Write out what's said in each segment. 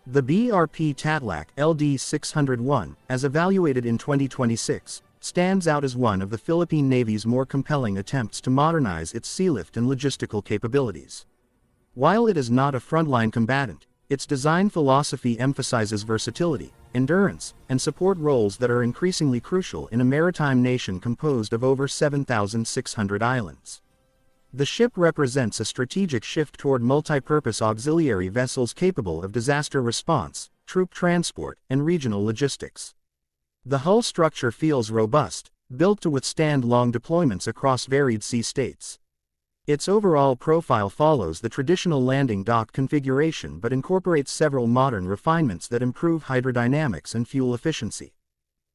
The BRP Tatlac LD-601, as evaluated in 2026, stands out as one of the Philippine Navy's more compelling attempts to modernize its sealift and logistical capabilities. While it is not a frontline combatant, its design philosophy emphasizes versatility, endurance, and support roles that are increasingly crucial in a maritime nation composed of over 7,600 islands. The ship represents a strategic shift toward multi-purpose auxiliary vessels capable of disaster response, troop transport, and regional logistics. The hull structure feels robust, built to withstand long deployments across varied sea states. Its overall profile follows the traditional landing dock configuration but incorporates several modern refinements that improve hydrodynamics and fuel efficiency.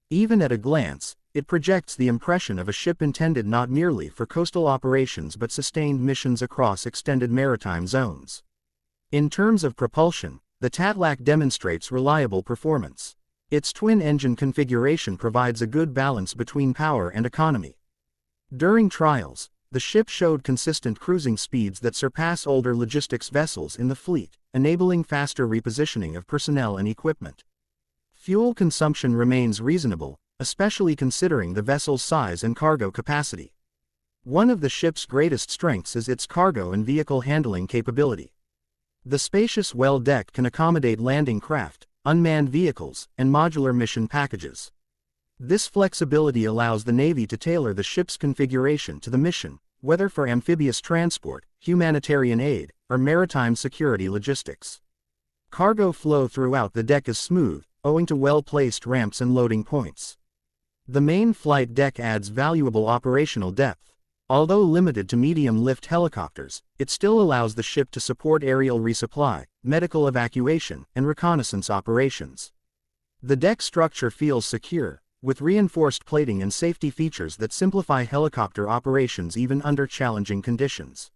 Even at a glance, it projects the impression of a ship intended not merely for coastal operations but sustained missions across extended maritime zones. In terms of propulsion, the Tatlac demonstrates reliable performance. Its twin-engine configuration provides a good balance between power and economy. During trials, the ship showed consistent cruising speeds that surpass older logistics vessels in the fleet, enabling faster repositioning of personnel and equipment. Fuel consumption remains reasonable, especially considering the vessel's size and cargo capacity. One of the ship's greatest strengths is its cargo and vehicle handling capability. The spacious well deck can accommodate landing craft, unmanned vehicles, and modular mission packages. This flexibility allows the Navy to tailor the ship's configuration to the mission, whether for amphibious transport, humanitarian aid, or maritime security logistics. Cargo flow throughout the deck is smooth, owing to well-placed ramps and loading points. The main flight deck adds valuable operational depth. Although limited to medium-lift helicopters, it still allows the ship to support aerial resupply, medical evacuation, and reconnaissance operations. The deck structure feels secure, with reinforced plating and safety features that simplify helicopter operations even under challenging conditions.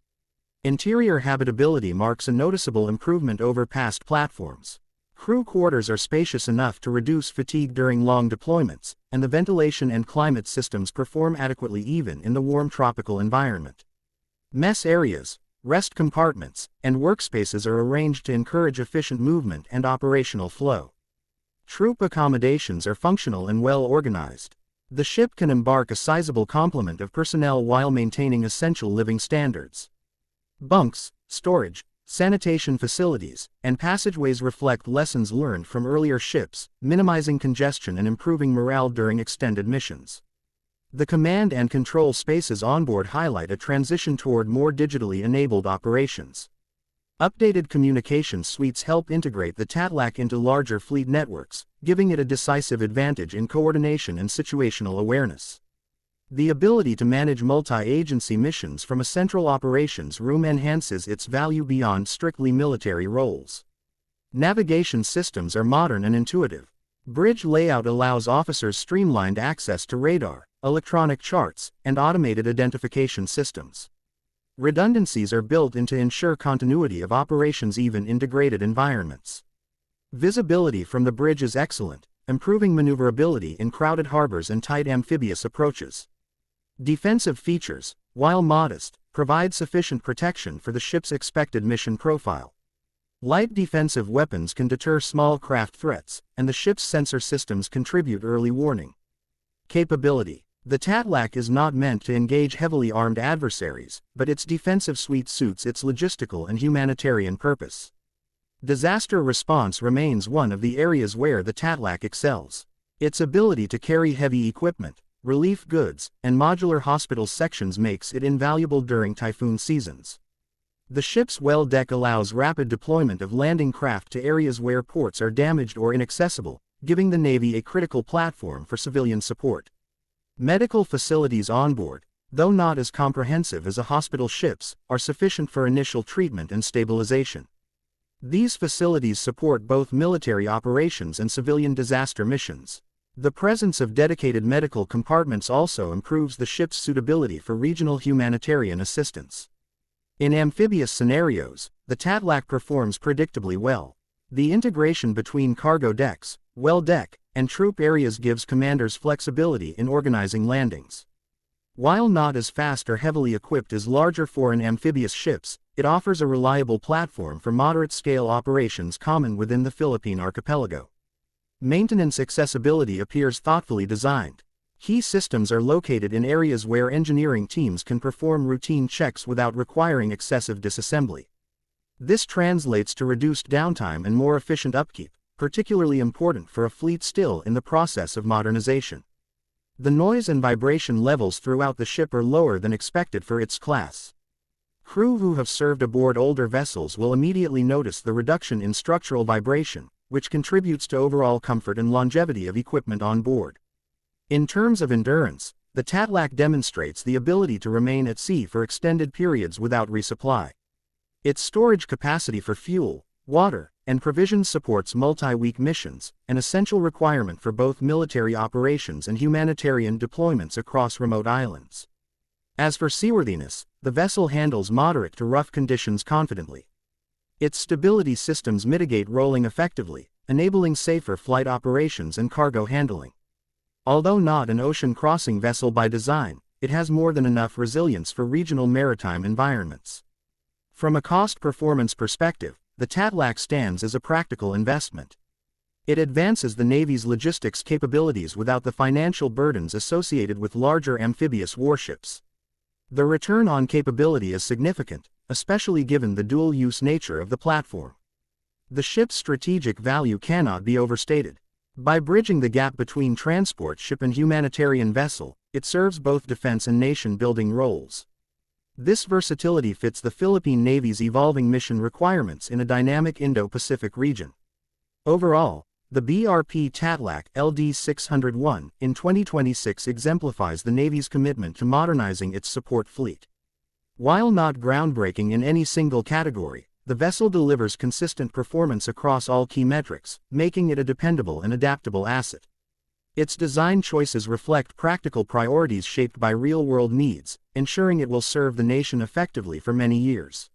Interior habitability marks a noticeable improvement over past platforms. Crew quarters are spacious enough to reduce fatigue during long deployments, and the ventilation and climate systems perform adequately even in the warm tropical environment. Mess areas, rest compartments, and workspaces are arranged to encourage efficient movement and operational flow. Troop accommodations are functional and well organized. The ship can embark a sizable complement of personnel while maintaining essential living standards. Bunks, storage, sanitation facilities, and passageways reflect lessons learned from earlier ships, minimizing congestion and improving morale during extended missions. The command and control spaces onboard highlight a transition toward more digitally enabled operations. Updated communications suites help integrate the Tatlac into larger fleet networks, giving it a decisive advantage in coordination and situational awareness. The ability to manage multi-agency missions from a central operations room enhances its value beyond strictly military roles. Navigation systems are modern and intuitive. Bridge layout allows officers streamlined access to radar, electronic charts, and automated identification systems. Redundancies are built in to ensure continuity of operations even in degraded environments. Visibility from the bridge is excellent, improving maneuverability in crowded harbors and tight amphibious approaches. Defensive features, while modest, provide sufficient protection for the ship's expected mission profile. Light defensive weapons can deter small craft threats, and the ship's sensor systems contribute early warning. Capability. The Tatlac is not meant to engage heavily armed adversaries, but its defensive suite suits its logistical and humanitarian purpose. Disaster response remains one of the areas where the Tatlac excels. Its ability to carry heavy equipment, relief goods, and modular hospital sections makes it invaluable during typhoon seasons. The ship's well deck allows rapid deployment of landing craft to areas where ports are damaged or inaccessible, giving the Navy a critical platform for civilian support. Medical facilities onboard, though not as comprehensive as a hospital ship's, are sufficient for initial treatment and stabilization. These facilities support both military operations and civilian disaster missions. The presence of dedicated medical compartments also improves the ship's suitability for regional humanitarian assistance. In amphibious scenarios, the Tatlac performs predictably well. The integration between cargo decks, well deck, and troop areas gives commanders flexibility in organizing landings. While not as fast or heavily equipped as larger foreign amphibious ships, it offers a reliable platform for moderate-scale operations common within the Philippine archipelago. Maintenance accessibility appears thoughtfully designed. Key systems are located in areas where engineering teams can perform routine checks without requiring excessive disassembly. This translates to reduced downtime and more efficient upkeep, particularly important for a fleet still in the process of modernization. The noise and vibration levels throughout the ship are lower than expected for its class. Crew who have served aboard older vessels will immediately notice the reduction in structural vibration, which contributes to overall comfort and longevity of equipment on board. In terms of endurance, the Tatlac demonstrates the ability to remain at sea for extended periods without resupply. Its storage capacity for fuel, water, and provisions supports multi-week missions, an essential requirement for both military operations and humanitarian deployments across remote islands. As for seaworthiness, the vessel handles moderate to rough conditions confidently. Its stability systems mitigate rolling effectively, enabling safer flight operations and cargo handling. Although not an ocean-crossing vessel by design, it has more than enough resilience for regional maritime environments. From a cost-performance perspective, the Tatlac stands as a practical investment. It advances the Navy's logistics capabilities without the financial burdens associated with larger amphibious warships. The return on capability is significant, especially given the dual-use nature of the platform. The ship's strategic value cannot be overstated. By bridging the gap between transport ship and humanitarian vessel, it serves both defense and nation-building roles. This versatility fits the Philippine Navy's evolving mission requirements in a dynamic Indo-Pacific region. Overall, the BRP Tatlac LD-601 in 2026 exemplifies the Navy's commitment to modernizing its support fleet. While not groundbreaking in any single category, the vessel delivers consistent performance across all key metrics, making it a dependable and adaptable asset. Its design choices reflect practical priorities shaped by real-world needs, ensuring it will serve the nation effectively for many years.